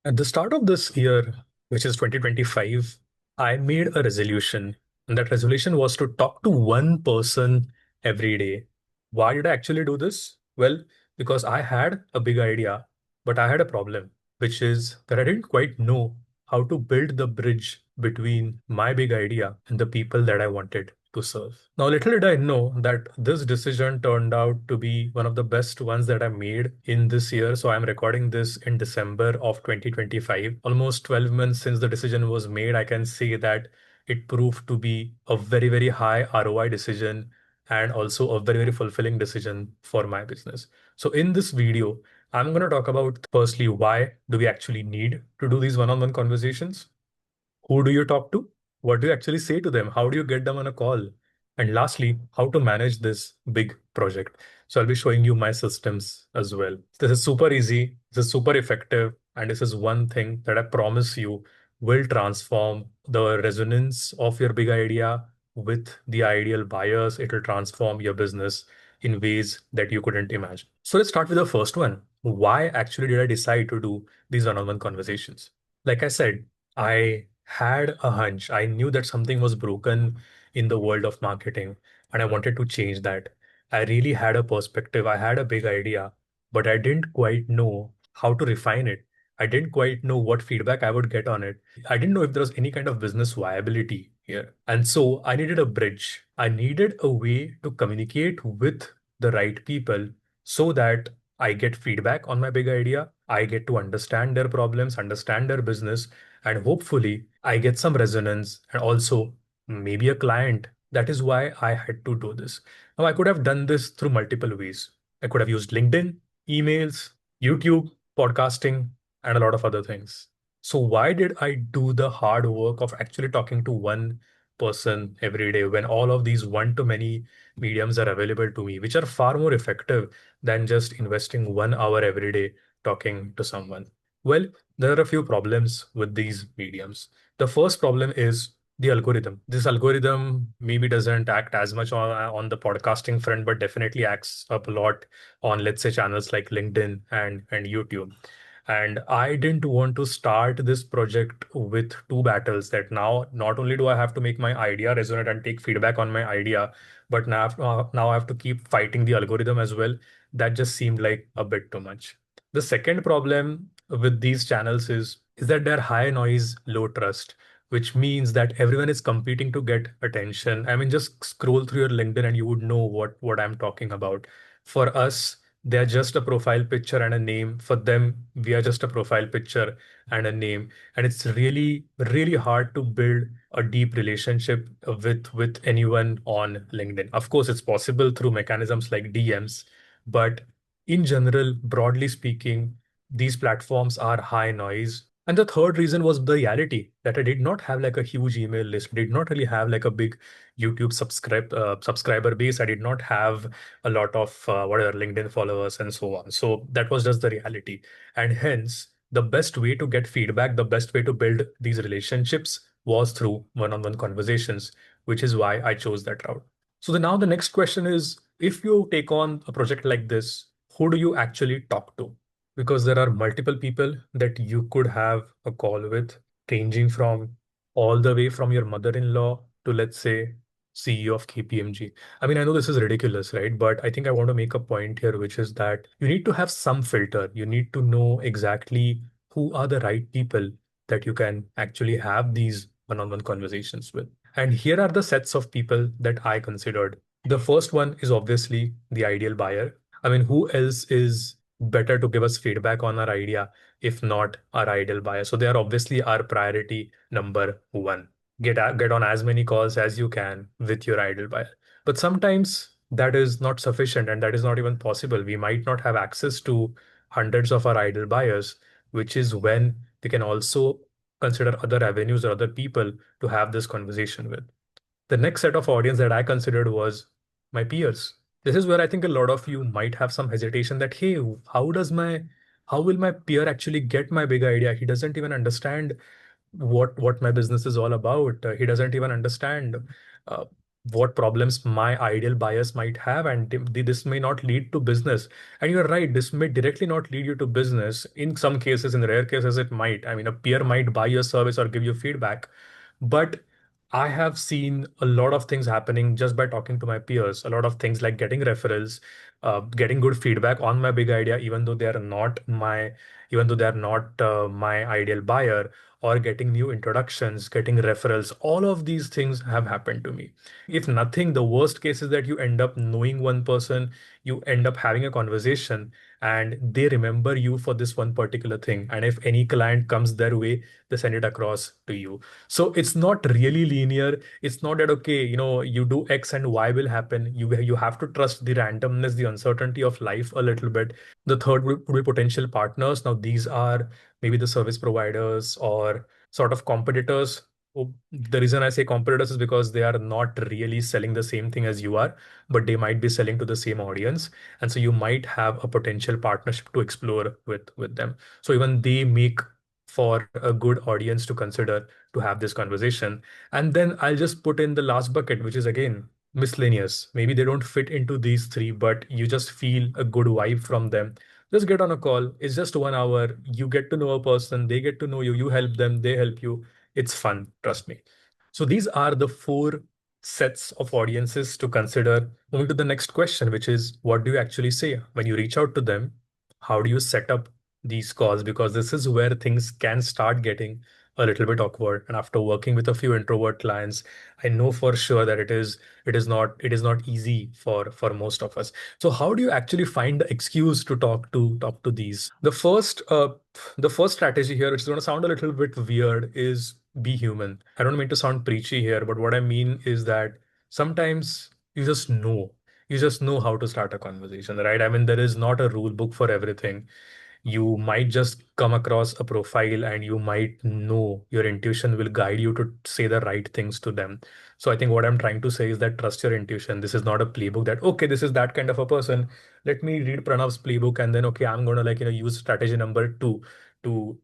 At the start of this year, which is 2025, I made a resolution. And that resolution was to talk to one person every day. Why did I actually do this? Well, because I had a big idea, but I had a problem, which is that I didn't quite know how to build the bridge between my big idea and the people that I wanted to serve. Now, little did I know that this decision turned out to be one of the best ones that I made in this year. So I'm recording this in December of 2025. Almost 12 months since the decision was made, I can say that it proved to be a very, very high ROI decision and also a very, very fulfilling decision for my business. So in this video, I'm going to talk about firstly, why do we actually need to do these one-on-one conversations? Who do you talk to? What do you actually say to them? How do you get them on a call? And lastly, how to manage this big project. So I'll be showing you my systems as well. This is super easy. This is super effective. And this is one thing that I promise you will transform the resonance of your big idea with the ideal buyers. It will transform your business in ways that you couldn't imagine. So let's start with the first one. Why actually did I decide to do these one-on-one conversations? Like I said, I had a hunch. I knew that something was broken in the world of marketing and I wanted to change that. I really had a perspective. I had a big idea, but I didn't quite know how to refine it. I didn't quite know what feedback I would get on it. I didn't know if there was any kind of business viability here. And so I needed a bridge. I needed a way to communicate with the right people so that I get feedback on my big idea. I get to understand their problems, understand their business, and hopefully I get some resonance and also maybe a client. That is why I had to do this. Now, I could have done this through multiple ways. I could have used LinkedIn, emails, YouTube, podcasting, and a lot of other things. So, why did I do the hard work of actually talking to one person every day when all of these one to many mediums are available to me, which are far more effective than just investing 1 hour every day talking to someone? Well, there are a few problems with these mediums. The first problem is the algorithm. This algorithm maybe doesn't act as much on the podcasting front, but definitely acts up a lot on, let's say, channels like LinkedIn and YouTube. And I didn't want to start this project with two battles that now not only do I have to make my idea resonate and take feedback on my idea, but now I have to keep fighting the algorithm as well. That just seemed like a bit too much. The second problem with these channels is that they're high noise, low trust, which means that everyone is competing to get attention. I mean, just scroll through your LinkedIn and you would know what I'm talking about. For us, they're just a profile picture and a name. For them, we are just a profile picture and a name. And it's really, really hard to build a deep relationship with anyone on LinkedIn. Of course, it's possible through mechanisms like DMs, but in general, broadly speaking, these platforms are high noise. And the third reason was the reality that I did not have like a huge email list. I did not really have like a big YouTube subscriber base. I did not have a lot of whatever LinkedIn followers and so on. So that was just the reality. And hence, the best way to get feedback, the best way to build these relationships was through one-on-one conversations, which is why I chose that route. So now the next question is, if you take on a project like this, who do you actually talk to? Because there are multiple people that you could have a call with, ranging from all the way from your mother-in-law to, let's say, CEO of KPMG. I mean, I know this is ridiculous, right? But I think I want to make a point here, which is that you need to have some filter. You need to know exactly who are the right people that you can actually have these one-on-one conversations with. And here are the sets of people that I considered. The first one is obviously the ideal buyer. I mean, who else is better to give us feedback on our idea if not our ideal buyer? So they are obviously our priority number one. Get on as many calls as you can with your ideal buyer. But sometimes that is not sufficient and that is not even possible. We might not have access to hundreds of our ideal buyers, which is when we can also consider other avenues or other people to have this conversation with. The next set of audience that I considered was my peers. This is where I think a lot of you might have some hesitation that, hey, how will my peer actually get my big idea? He doesn't even understand what my business is all about. He doesn't even understand uh, what problems my ideal buyers might have, and this may not lead to business. And you're right, this may directly not lead you to business. In some cases, in rare cases, it might. I mean, a peer might buy your service or give you feedback, but I have seen a lot of things happening just by talking to my peers. A lot of things like getting referrals, getting good feedback on my big idea, even though they are not my ideal buyer, or getting new introductions, getting referrals. All of these things have happened to me. If nothing, the worst case is that you end up knowing one person, you end up having a conversation, and they remember you for this one particular thing. And if any client comes their way, they send it across to you. So it's not really linear. It's not that, okay, you do X and Y will happen. You have to trust the randomness, the uncertainty of life a little bit. The third would be potential partners. Now, these are maybe the service providers or sort of competitors. The reason I say competitors is because they are not really selling the same thing as you are, but they might be selling to the same audience. And so you might have a potential partnership to explore with them. So even they make for a good audience to consider to have this conversation. And then I'll just put in the last bucket, which is again miscellaneous. Maybe they don't fit into these three, but you just feel a good vibe from them. Just get on a call. It's just 1 hour. You get to know a person, they get to know you, you help them, they help you. It's fun, trust me. So these are the four sets of audiences to consider. Moving to the next question, which is what do you actually say when you reach out to them? How do you set up these calls? Because this is where things can start getting a little bit awkward. And after working with a few introvert clients, I know for sure that it is not easy for most of us. So how do you actually find the excuse to talk to these? The first strategy here, which is going to sound a little bit weird, is be human. I don't mean to sound preachy here, but what I mean is that sometimes you just know how to start a conversation, right? I mean, there is not a rule book for everything. You might just come across a profile and you might know your intuition will guide you to say the right things to them. So I think what I'm trying to say is that trust your intuition. This is not a playbook that, okay, this is that kind of a person. Let me read Pranav's playbook and then, okay, I'm going to use strategy number two to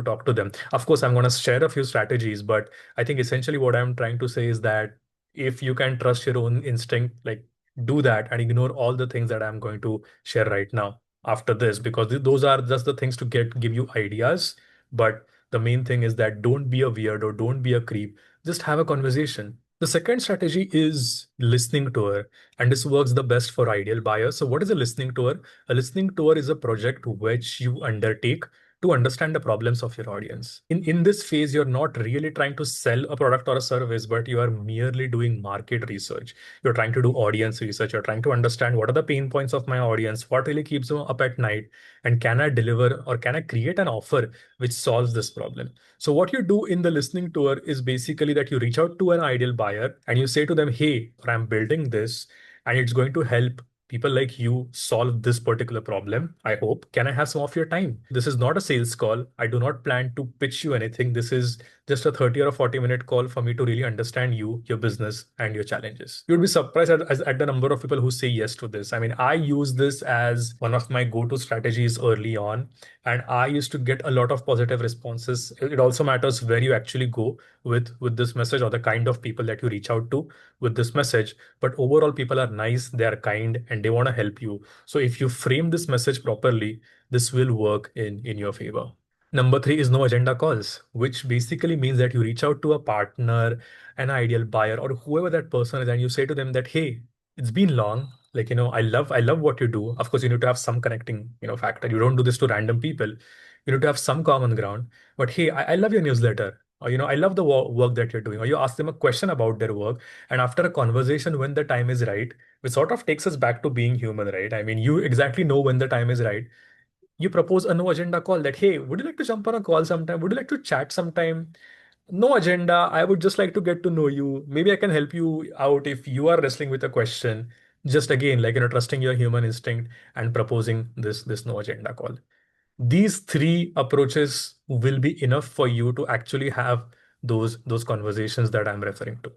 talk to them. Of course, I'm going to share a few strategies, but I think essentially what I'm trying to say is that if you can trust your own instinct, like do that and ignore all the things that I'm going to share right now after this, because those are just the things to give you ideas. But the main thing is that don't be a weirdo, don't be a creep, just have a conversation. The second strategy is listening tour, and this works the best for ideal buyers. So what is a listening tour? A listening tour is a project which you undertake to understand the problems of your audience. In this phase, you're not really trying to sell a product or a service, but you are merely doing market research. You're trying to do audience research. You're trying to understand what are the pain points of my audience, what really keeps them up at night, and can I deliver or can I create an offer which solves this problem? So what you do in the listening tour is basically that you reach out to an ideal buyer and you say to them, hey, I'm building this and it's going to help people like you solve this particular problem. I hope. Can I have some of your time? This is not a sales call. I do not plan to pitch you anything. This is just a 30 or a 40-minute call for me to really understand you, your business, and your challenges. You'd be surprised at the number of people who say yes to this. I mean, I use this as one of my go-to strategies early on, and I used to get a lot of positive responses. It also matters where you actually go with this message or the kind of people that you reach out to with this message. But overall, people are nice, they are kind, and they want to help you. So if you frame this message properly, this will work in your favor. Number three is no agenda calls, which basically means that you reach out to a partner, an ideal buyer, or whoever that person is, and you say to them that, hey, it's been long. Like, I love what you do. Of course, you need to have some connecting, factor. You don't do this to random people. You need to have some common ground. But hey, I love your newsletter. Or, I love the work that you're doing. Or you ask them a question about their work. And after a conversation, when the time is right, which sort of takes us back to being human, right? I mean, you exactly know when the time is right. You propose a no agenda call that, hey, would you like to jump on a call sometime? Would you like to chat sometime? No agenda. I would just like to get to know you. Maybe I can help you out if you are wrestling with a question. Just again, like, trusting your human instinct and proposing this no agenda call. These three approaches will be enough for you to actually have those conversations that I'm referring to.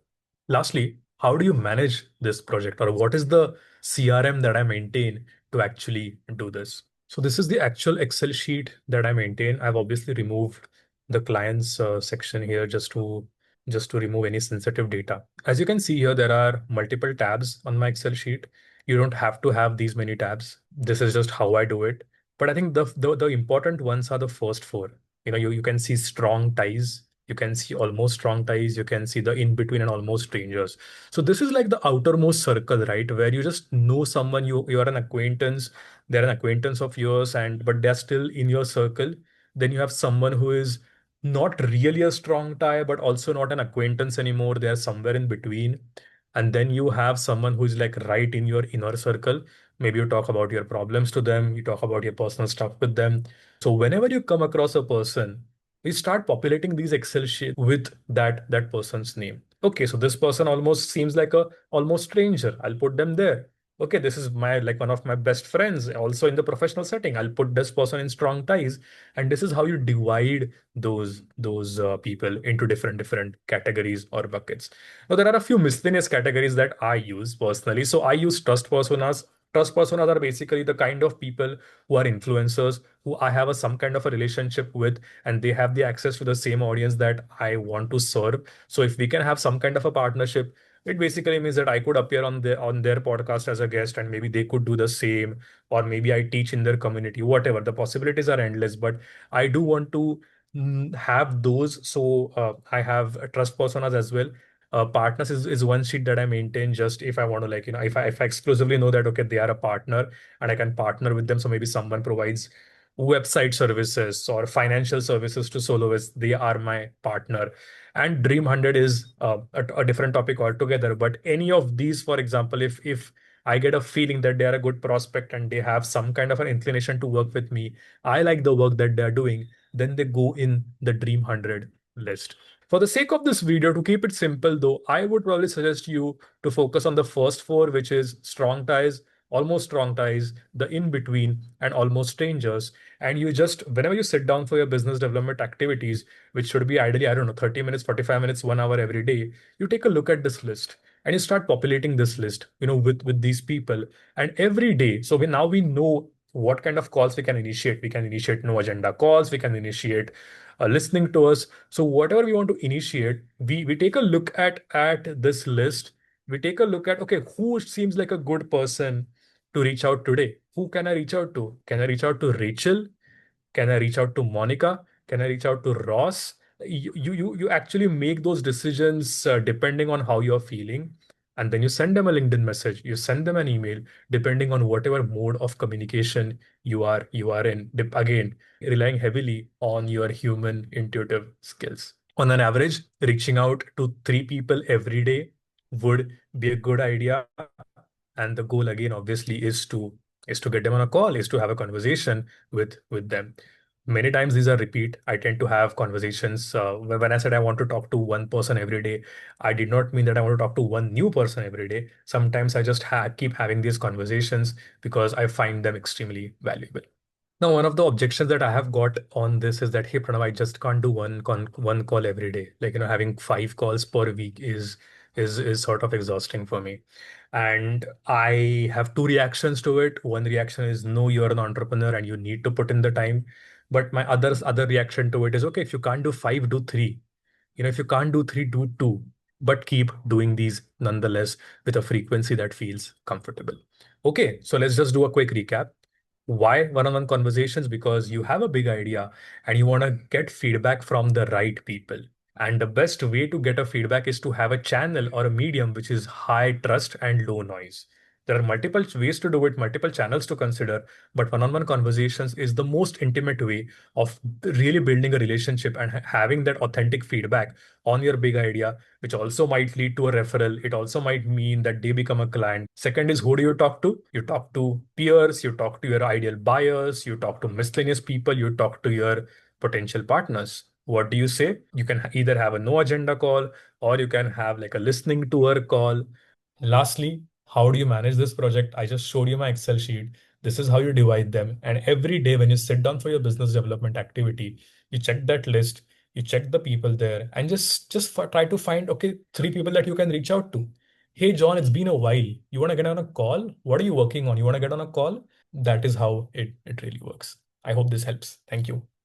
Lastly, how do you manage this project, or what is the CRM that I maintain to actually do this? So this is the actual Excel sheet that I maintain. I've obviously removed the clients section here just to just to remove any sensitive data. As you can see here, there are multiple tabs on my Excel sheet. You don't have to have these many tabs. This is just how I do it. But I think the important ones are the first four. You can see strong ties. You can see almost strong ties. You can see the in between and almost strangers. So this is like the outermost circle, right? Where you just know someone, you are an acquaintance, they're an acquaintance of yours, and but they're still in your circle. Then you have someone who is not really a strong tie, but also not an acquaintance anymore. They're somewhere in between. And then you have someone who is like right in your inner circle. Maybe you talk about your problems to them, you talk about your personal stuff with them. So whenever you come across a person, we start populating these Excel sheets with that person's name. Okay, so this person almost seems like a almost stranger. I'll put them there. Okay, this is my like one of my best friends, also in the professional setting. I'll put this person in strong ties, and this is how you divide those people into different categories or buckets. Now there are a few miscellaneous categories that I use personally. So I use trust personas. Trust personas are basically the kind of people who are influencers who I have some kind of a relationship with, and they have the access to the same audience that I want to serve. So if we can have some kind of a partnership, it basically means that I could appear on their podcast as a guest, and maybe they could do the same, or maybe I teach in their community. Whatever, the possibilities are endless, but I do want to have those. So I have trust personas as well. Partners is one sheet that I maintain just if I want to, like, if I exclusively know that, okay, they are a partner and I can partner with them. So maybe someone provides website services or financial services to soloists, they are my partner. And Dream 100 is a different topic altogether. But any of these, for example, if I get a feeling that they are a good prospect and they have some kind of an inclination to work with me, I like the work that they're doing, then they go in the Dream 100 list. For the sake of this video, to keep it simple though, I would probably suggest you to focus on the first four, which is strong ties, almost strong ties, the in between, and almost strangers. And you just, whenever you sit down for your business development activities, which should be ideally, I don't know, 30 minutes, 45 minutes, 1 hour every day, you take a look at this list and you start populating this list, with these people. And every day, so now we know what kind of calls we can initiate. We can initiate no agenda calls, we can initiate listening to us. So whatever we want to initiate, we take a look at this list. We take a look at, okay, who seems like a good person to reach out today? Who can I reach out to? Can I reach out to Rachel? Can I reach out to Monica? Can I reach out to Ross? You actually make those decisions depending on how you're feeling. And then you send them a LinkedIn message, you send them an email, depending on whatever mode of communication you are in. Again, relying heavily on your human intuitive skills. On an average, reaching out to 3 people every day would be a good idea. And the goal again, obviously, is to get them on a call, is to have a conversation with them. Many times these are repeat. I tend to have conversations. When I said I want to talk to one person every day, I did not mean that I want to talk to one new person every day. Sometimes I just keep having these conversations because I find them extremely valuable. Now, one of the objections that I have got on this is that, hey, Pranav, I just can't do one call every day. Like, having 5 calls per week is sort of exhausting for me. And I have two reactions to it. One reaction is, no, you're an entrepreneur and you need to put in the time. But my other reaction to it is, okay, if you can't do five, do three. If you can't do three, do two, but keep doing these nonetheless with a frequency that feels comfortable. Okay, so let's just do a quick recap. Why one-on-one conversations? Because you have a big idea and you want to get feedback from the right people. And the best way to get a feedback is to have a channel or a medium which is high trust and low noise. There are multiple ways to do it, multiple channels to consider, but one-on-one conversations is the most intimate way of really building a relationship and having that authentic feedback on your big idea, which also might lead to a referral. It also might mean that they become a client. Second is, who do you talk to? You talk to peers, you talk to your ideal buyers, you talk to miscellaneous people, you talk to your potential partners. What do you say? You can either have a no agenda call or you can have like a listening tour call. Lastly, how do you manage this project? I just showed you my Excel sheet. This is how you divide them. And every day when you sit down for your business development activity, you check that list, you check the people there, and just try to find, okay, 3 people that you can reach out to. Hey, John, it's been a while. You want to get on a call? What are you working on? You want to get on a call? That is how it really works. I hope this helps. Thank you.